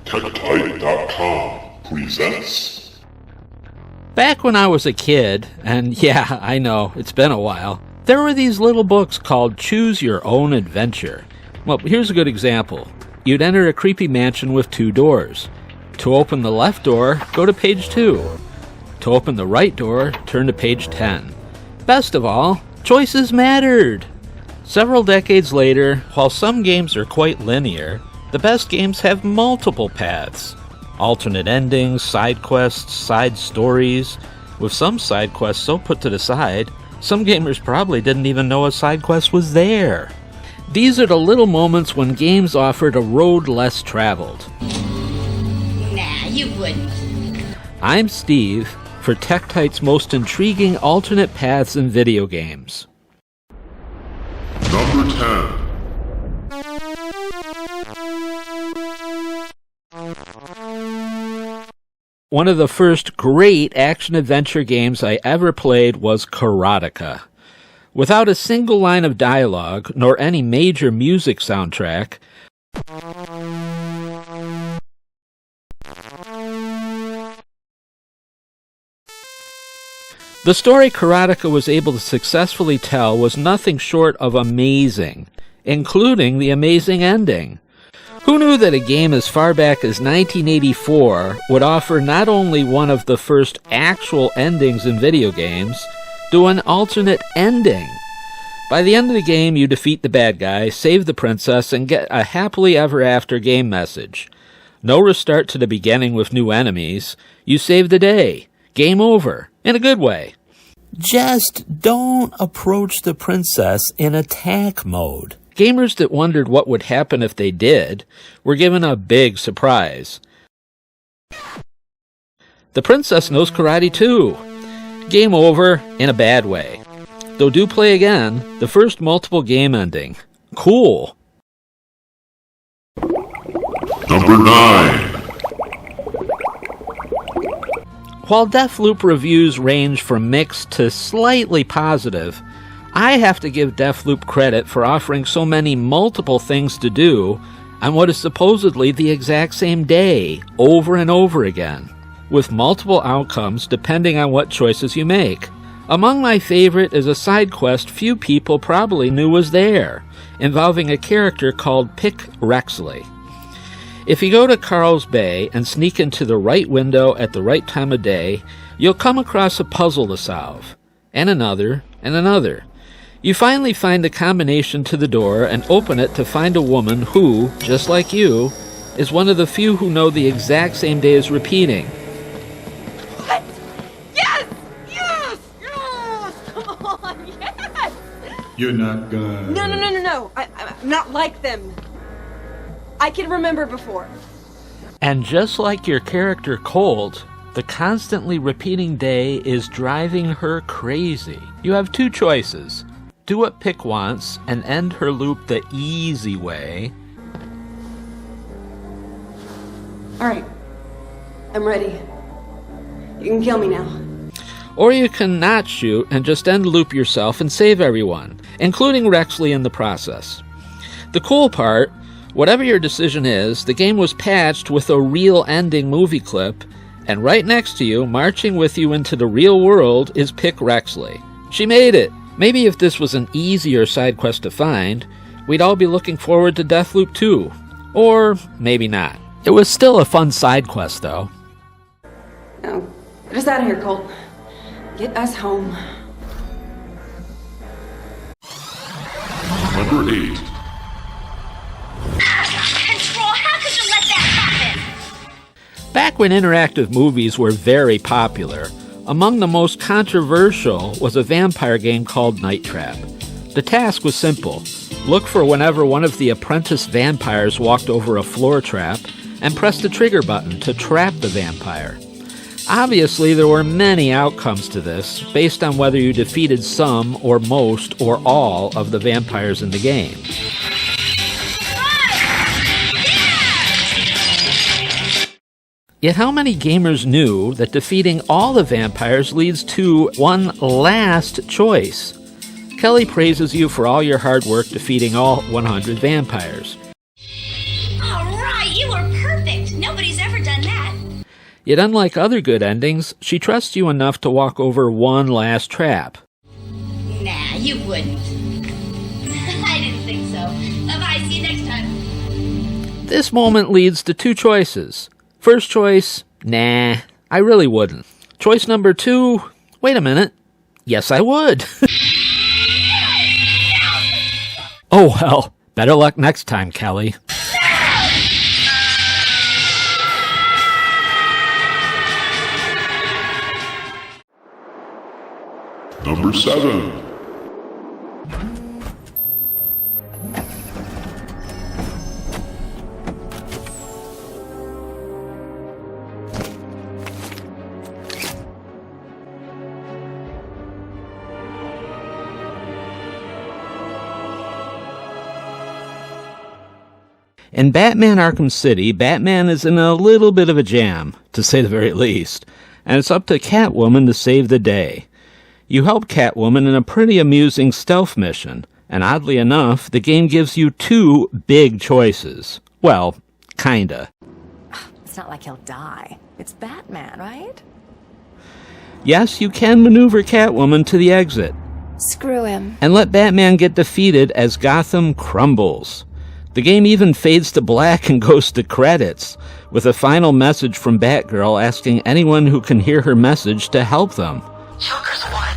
TechType.com presents. Back when I was a kid, and yeah, I know, it's been a while, there were these little books called Choose Your Own Adventure. Well, here's a good example. You'd enter a creepy mansion with 2 doors. To open the left door, go to page 2. To open the right door, turn to page 10. Best of all, choices mattered! Several decades later, while some games are quite linear, the best games have multiple paths. Alternate endings, side quests, side stories. With some side quests so put to the side, some gamers probably didn't even know a side quest was there. These are the little moments when games offered a road less traveled. Nah, you wouldn't. I'm Steve for TechType's most intriguing alternate paths in video games. Number 10. One of the first great action-adventure games I ever played was Karatica. Without a single line of dialogue, nor any major music soundtrack, the story Karatica was able to successfully tell was nothing short of amazing, including the amazing ending. Who knew that a game as far back as 1984 would offer not only one of the first actual endings in video games, do an alternate ending? By the end of the game, you defeat the bad guy, save the princess, and get a happily ever after game message. No restart to the beginning with new enemies. You save the day. Game over. In a good way. Just don't approach the princess in attack mode. Gamers that wondered what would happen if they did were given a big surprise. The princess knows karate too. Game over in a bad way. Though do play again, the first multiple game ending. Cool. Number 9. While Deathloop reviews range from mixed to slightly positive, I have to give Deathloop credit for offering so many multiple things to do on what is supposedly the exact same day, over and over again, with multiple outcomes depending on what choices you make. Among my favorite is a side quest few people probably knew was there, involving a character called Pick Rexley. If you go to Carl's Bay and sneak into the right window at the right time of day, you'll come across a puzzle to solve, and another, and another. You finally find the combination to the door and open it to find a woman who, just like you, is one of the few who know the exact same day is repeating. What? Yes! Yes! Yes! Come on, yes! You're not good. No. I'm not like them. I can remember before. And just like your character Colt, the constantly repeating day is driving her crazy. You have 2 choices. Do what Pick wants and end her loop the easy way. Alright. I'm ready. You can kill me now. Or you can not shoot and just end loop yourself and save everyone, including Rexley in the process. The cool part, whatever your decision is, the game was patched with a real ending movie clip, and right next to you, marching with you into the real world, is Pick Rexley. She made it! Maybe if this was an easier side quest to find, we'd all be looking forward to Deathloop 2. Or maybe not. It was still a fun side quest, though. Now, get us out of here, Colt. Get us home. Number 8. Control, how could you let that happen? Back when interactive movies were very popular, among the most controversial was a vampire game called Night Trap. The task was simple. Look for whenever one of the apprentice vampires walked over a floor trap and press the trigger button to trap the vampire. Obviously, there were many outcomes to this, based on whether you defeated some or most or all of the vampires in the game. Yet how many gamers knew that defeating all the vampires leads to one last choice? Kelly praises you for all your hard work defeating all 100 vampires. All right, you were perfect. Nobody Yet unlike other good endings, she trusts you enough to walk over one last trap. Nah, you wouldn't. I didn't think so. Bye-bye, see you next time. This moment leads to two choices. First choice, nah, I really wouldn't. Choice number 2, wait a minute, yes I would. Oh well, better luck next time, Kelly. Number 7. In Batman Arkham City, Batman is in a little bit of a jam, to say the very least, and it's up to Catwoman to save the day. You help Catwoman in a pretty amusing stealth mission, and oddly enough, the game gives you 2 big choices. Well, kinda. It's not like he'll die. It's Batman, right? Yes, you can maneuver Catwoman to the exit, Screw him. and let Batman get defeated as Gotham crumbles. The game even fades to black and goes to credits, with a final message from Batgirl asking anyone who can hear her message to help them. Joker's won.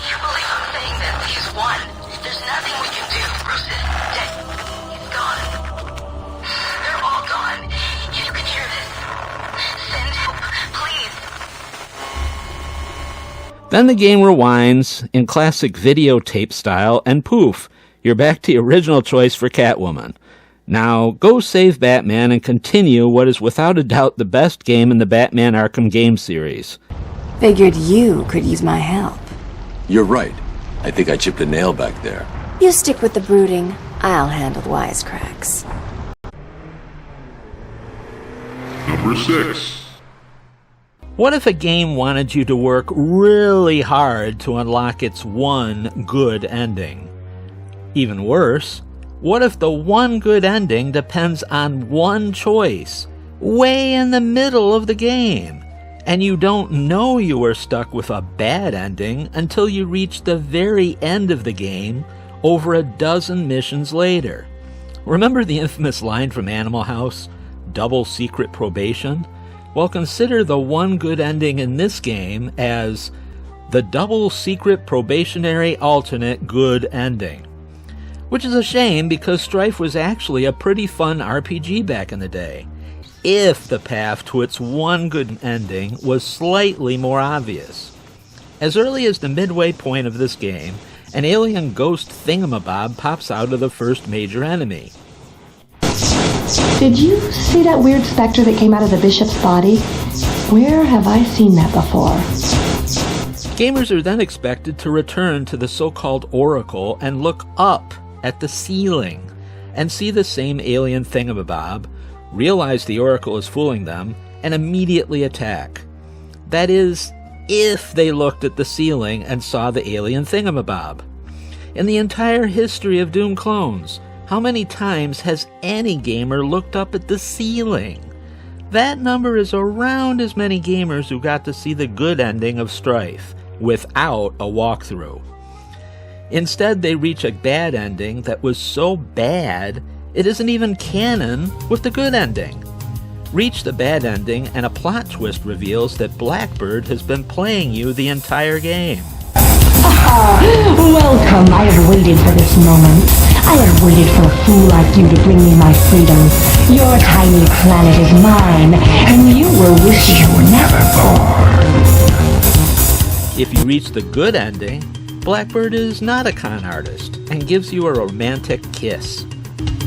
You believe I'm saying that he's won. There's nothing we can do. Bruce is dead. He's gone. They're all gone. You can hear this. Send help, please. Then the game rewinds in classic videotape style, and poof, you're back to the original choice for Catwoman. Now, go save Batman and continue what is without a doubt the best game in the Batman Arkham game series. Figured you could use my help. You're right. I think I chipped a nail back there. You stick with the brooding. I'll handle the wisecracks. Number 6. What if a game wanted you to work really hard to unlock its one good ending? Even worse, what if the one good ending depends on one choice, way in the middle of the game, and you don't know you are stuck with a bad ending until you reach the very end of the game over a dozen missions later? Remember the infamous line from Animal House, double secret probation? Well, consider the one good ending in this game as the double secret probationary alternate good ending. Which is a shame because Strife was actually a pretty fun RPG back in the day, if the path to its one good ending was slightly more obvious. As early as the midway point of this game, an alien ghost thingamabob pops out of the first major enemy. Did you see that weird specter that came out of the bishop's body? Where have I seen that before? Gamers are then expected to return to the so-called Oracle and look up at the ceiling and see the same alien thingamabob, realize the Oracle is fooling them, and immediately attack. That is, if they looked at the ceiling and saw the alien thingamabob. In the entire history of Doom clones, how many times has any gamer looked up at the ceiling? That number is around as many gamers who got to see the good ending of Strife without a walkthrough. Instead, they reach a bad ending that was so bad, it isn't even canon with the good ending. Reach the bad ending, and a plot twist reveals that Blackbird has been playing you the entire game. Welcome. I have waited for this moment. I have waited for a fool like you to bring me my freedom. Your tiny planet is mine, and you will wish you were never born. If you reach the good ending, Blackbird is not a con artist and gives you a romantic kiss.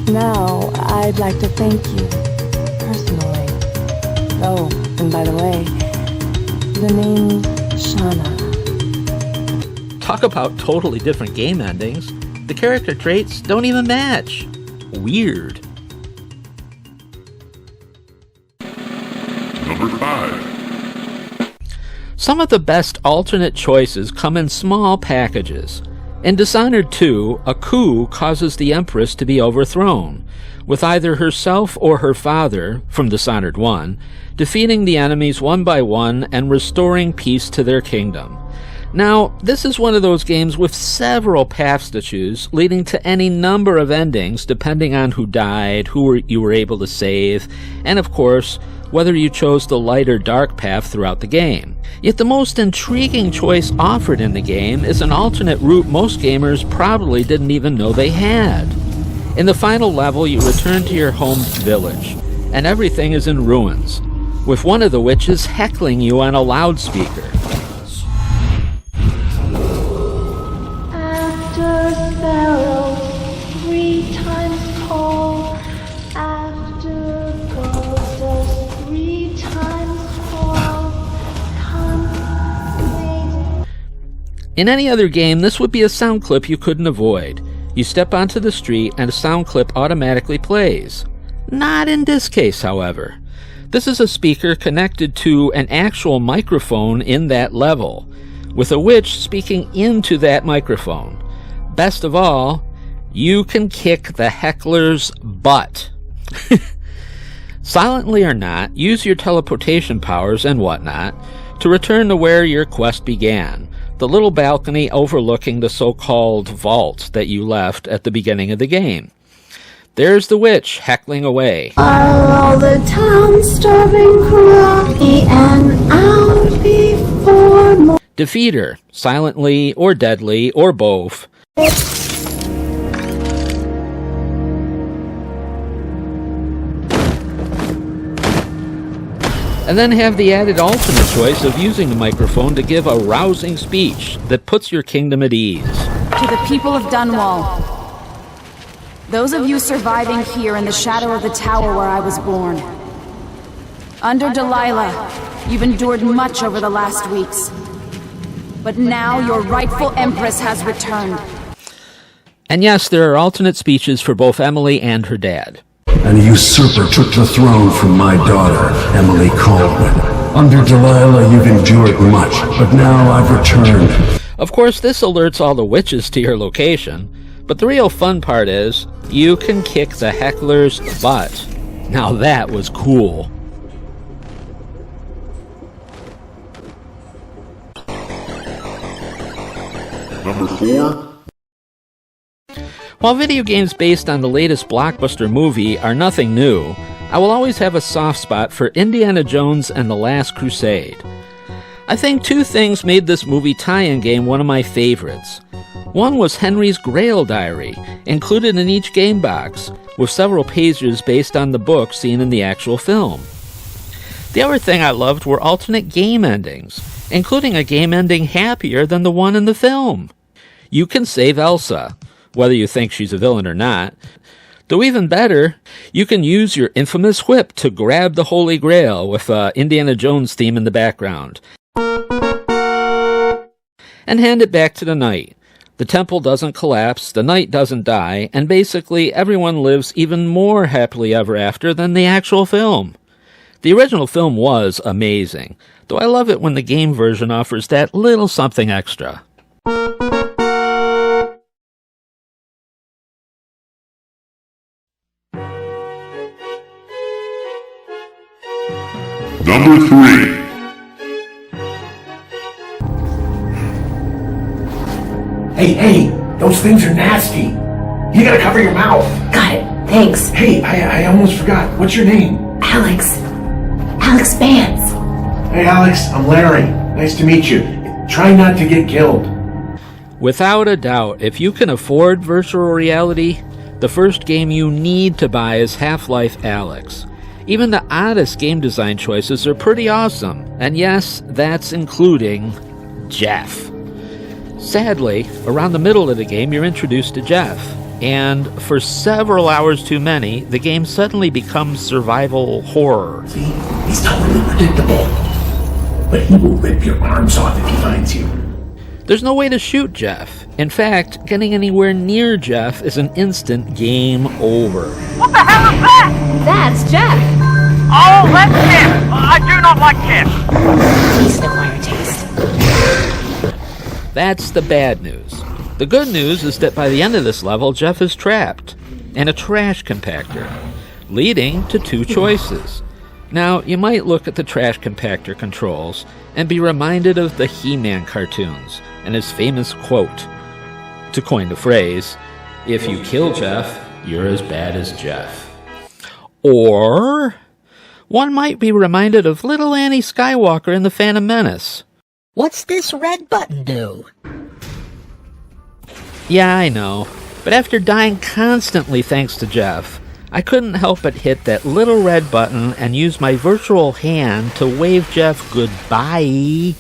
Now, I'd like to thank you, personally. Oh, and by the way, the name's Shauna. Talk about totally different game endings. The character traits don't even match. Weird. Number 5. Some of the best alternate choices come in small packages. In Dishonored 2, a coup causes the Empress to be overthrown, with either herself or her father, from Dishonored 1, defeating the enemies one by one and restoring peace to their kingdom. Now, this is one of those games with several paths to choose, leading to any number of endings depending on who died, you were able to save, and of course, whether you chose the light or dark path throughout the game. Yet the most intriguing choice offered in the game is an alternate route most gamers probably didn't even know they had. In the final level, you return to your home village, and everything is in ruins, with one of the witches heckling you on a loudspeaker. After sparrows 3 times tall, after ghosters 3 times tall, come. In any other game, this would be a sound clip you couldn't avoid. You step onto the street and a sound clip automatically plays. Not in this case, however. This is a speaker connected to an actual microphone in that level, with a witch speaking into that microphone. Best of all, you can kick the heckler's butt. Silently or not, use your teleportation powers and whatnot to return to where your quest began, the little balcony overlooking the so-called vault that you left at the beginning of the game. There's the witch heckling away. Are all the towns starving, rocky and out before more? Defeat her, silently or deadly or both. And then have the added alternate choice of using the microphone to give a rousing speech that puts your kingdom at ease. To the people of Dunwall, those of you surviving here in the shadow of the tower where I was born. Under Delilah, you've endured much over the last weeks. But now your rightful Empress has returned. And yes, there are alternate speeches for both Emily and her dad. And a usurper took the throne from my daughter, Emily Caldwin. Under Delilah, you've endured much, but now I've returned. Of course, this alerts all the witches to your location, but the real fun part is, you can kick the heckler's butt. Now that was cool. Number 4. While video games based on the latest blockbuster movie are nothing new, I will always have a soft spot for Indiana Jones and the Last Crusade. I think 2 things made this movie tie-in game one of my favorites. One was Henry's Grail diary, included in each game box, with several pages based on the book seen in the actual film. The other thing I loved were alternate game endings, including a game ending happier than the one in the film. You can save Elsa, whether you think she's a villain or not. Though even better, you can use your infamous whip to grab the Holy Grail with Indiana Jones theme in the background. And hand it back to the knight. The temple doesn't collapse, the knight doesn't die, and basically everyone lives even more happily ever after than the actual film. The original film was amazing, though I love it when the game version offers that little something extra. Number 3. Hey, those things are nasty. You gotta cover your mouth. Got it. Thanks. Hey, I almost forgot. What's your name? Alex. Alex Vance. Hey, Alex, I'm Larry. Nice to meet you. Try not to get killed. Without a doubt, if you can afford virtual reality, the first game you need to buy is HalfLife Alex. Even the oddest game design choices are pretty awesome, and yes, that's including Jeff. Sadly, around the middle of the game you're introduced to Jeff, and for several hours too many, the game suddenly becomes survival horror. See, he's totally predictable. But he will rip your arms off if he finds you. There's no way to shoot Jeff. In fact, getting anywhere near Jeff is an instant game over. What the hell is that? That's Jeff. Oh, that's Jeff. I do not like Jeff. He's an acquired taste. That's the bad news. The good news is that by the end of this level, Jeff is trapped in a trash compactor, leading to two choices. Now, you might look at the trash compactor controls and be reminded of the He-Man cartoons and his famous quote. To coin the phrase, if you kill Jeff, you're as bad as Jeff. Or one might be reminded of little Annie Skywalker in The Phantom Menace. What's this red button do? Yeah, I know, but after dying constantly thanks to Jeff, I couldn't help but hit that little red button and use my virtual hand to wave Jeff goodbye.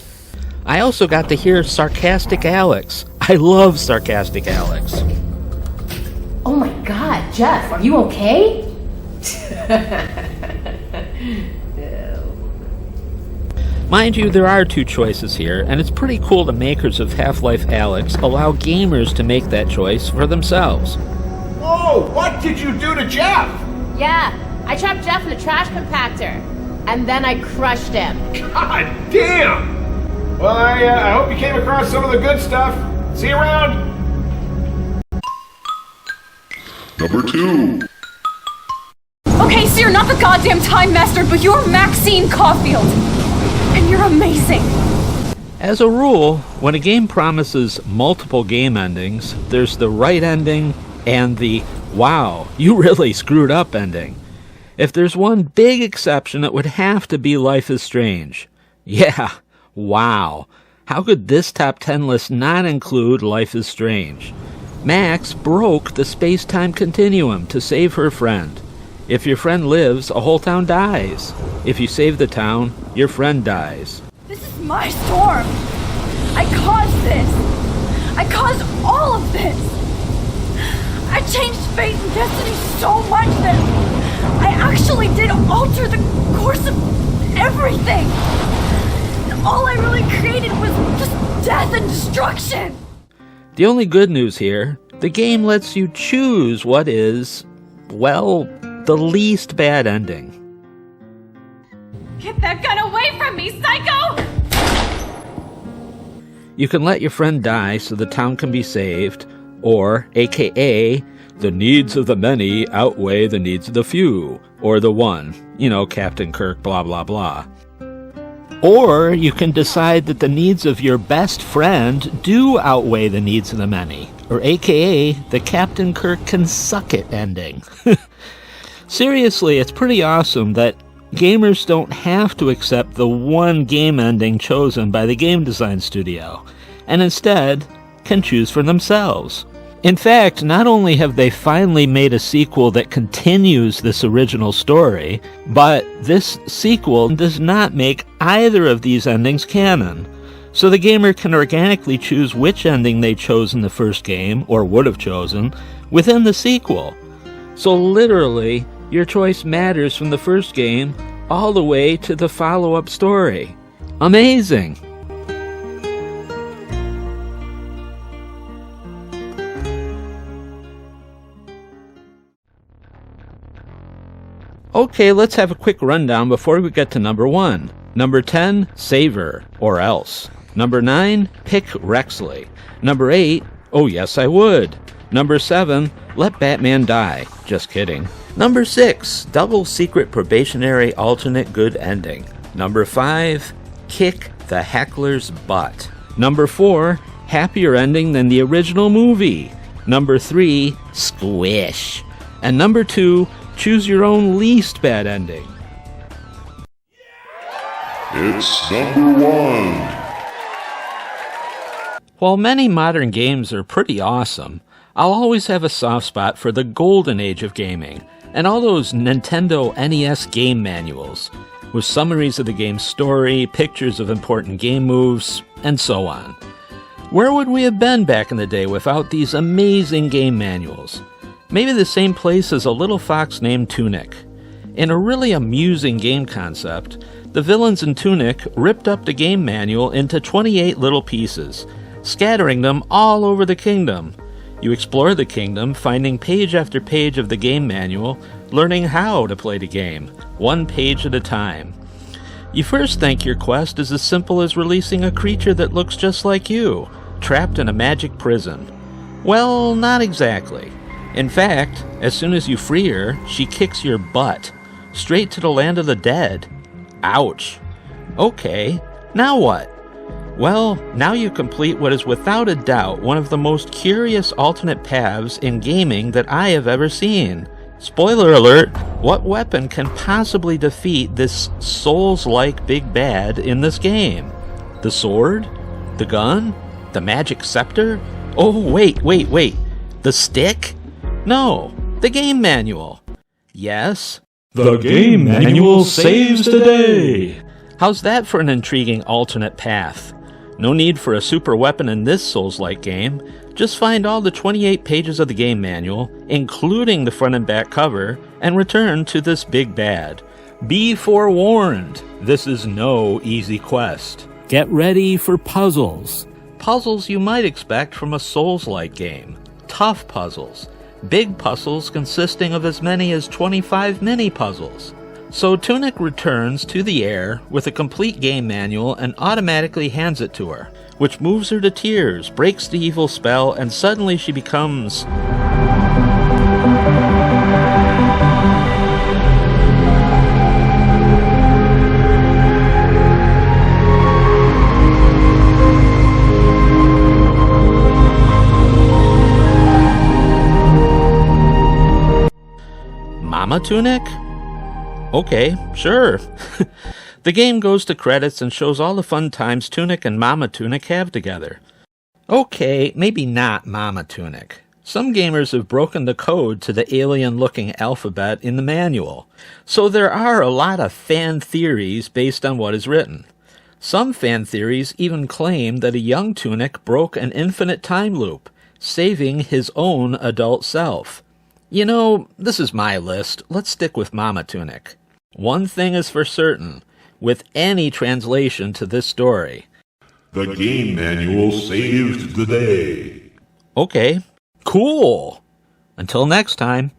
I also got to hear Sarcastic Alex. I love Sarcastic Alex. Oh my god, Jeff, are you okay? Mind you, there are two choices here, and it's pretty cool the makers of HalfLife Alex allow gamers to make that choice for themselves. Whoa, what did you do to Jeff? Yeah, I trapped Jeff in a trash compactor. And then I crushed him. God damn! Well, I hope you came across some of the good stuff. See you around. Number 2. Okay, so you're not the goddamn Time Master, but you're Maxine Caulfield. And you're amazing. As a rule, when a game promises multiple game endings, there's the right ending and the wow, you really screwed up ending. If there's one big exception, it would have to be Life is Strange. Yeah, wow. How could this top 10 list not include Life is Strange? Max broke the space-time continuum to save her friend. If your friend lives, a whole town dies. If you save the town, your friend dies. This is my storm. I caused this. I caused all of this. I changed fate and destiny so much that I actually did alter the course of everything. And all I really created was just death and destruction. The only good news here, the game lets you choose what is, well, the least bad ending. Get that gun away from me, psycho! You can let your friend die so the town can be saved, or, aka, the needs of the many outweigh the needs of the few, or the one, Captain Kirk, blah, blah, blah. Or you can decide that the needs of your best friend do outweigh the needs of the many, or aka, the Captain Kirk can suck it ending. Seriously, it's pretty awesome that gamers don't have to accept the one game ending chosen by the game design studio, and instead can choose for themselves. In fact, not only have they finally made a sequel that continues this original story, but this sequel does not make either of these endings canon. So the gamer can organically choose which ending they chose in the first game, or would have chosen, within the sequel. So literally, your choice matters from the first game all the way to the follow-up story. Amazing! Okay, let's have a quick rundown before we get to number 1. Number 10, Savor, or else. Number 9, Pick Rexley. Number 8, Oh Yes I Would. Number 7, Let Batman Die. Just kidding. Number 6, Double Secret Probationary Alternate Good Ending. Number 5, Kick the Heckler's Butt. Number 4, Happier Ending Than the Original Movie. Number 3, Squish. And number 2, Choose Your Own Least Bad Ending. It's number 1. While many modern games are pretty awesome, I'll always have a soft spot for the golden age of gaming, and all those Nintendo NES game manuals, with summaries of the game's story, pictures of important game moves, and so on. Where would we have been back in the day without these amazing game manuals? Maybe the same place as a little fox named Tunic. In a really amusing game concept, the villains in Tunic ripped up the game manual into 28 little pieces, scattering them all over the kingdom. You explore the kingdom, finding page after page of the game manual, learning how to play the game, one page at a time. You first think your quest is as simple as releasing a creature that looks just like you, trapped in a magic prison. Well, not exactly. In fact, as soon as you free her, she kicks your butt. Straight to the land of the dead. Ouch. Okay, now what? Well, now you complete what is without a doubt one of the most curious alternate paths in gaming that I have ever seen. Spoiler alert, what weapon can possibly defeat this Souls-like big bad in this game? The sword? The gun? The magic scepter? Oh, wait. The stick? No, the game manual. Yes? The game manual saves the day! How's that for an intriguing alternate path? No need for a super weapon in this Souls-like game. Just find all the 28 pages of the game manual, including the front and back cover, and return to this big bad. Be forewarned, this is no easy quest. Get ready for puzzles. Puzzles you might expect from a Souls-like game. Tough puzzles. Big puzzles consisting of as many as 25 mini-puzzles. So Tunic returns to the air with a complete game manual and automatically hands it to her, which moves her to tears, breaks the evil spell, and suddenly she becomes... Mama Tunic? Okay, sure. The game goes to credits and shows all the fun times Tunic and Mama Tunic have together. Okay, maybe not Mama Tunic. Some gamers have broken the code to the alien-looking alphabet in the manual, so there are a lot of fan theories based on what is written. Some fan theories even claim that a young Tunic broke an infinite time loop, saving his own adult self. You know, this is my list. Let's stick with Mama Tunic. One thing is for certain, with any translation to this story. The game manual saved the day. Okay, cool. Until next time.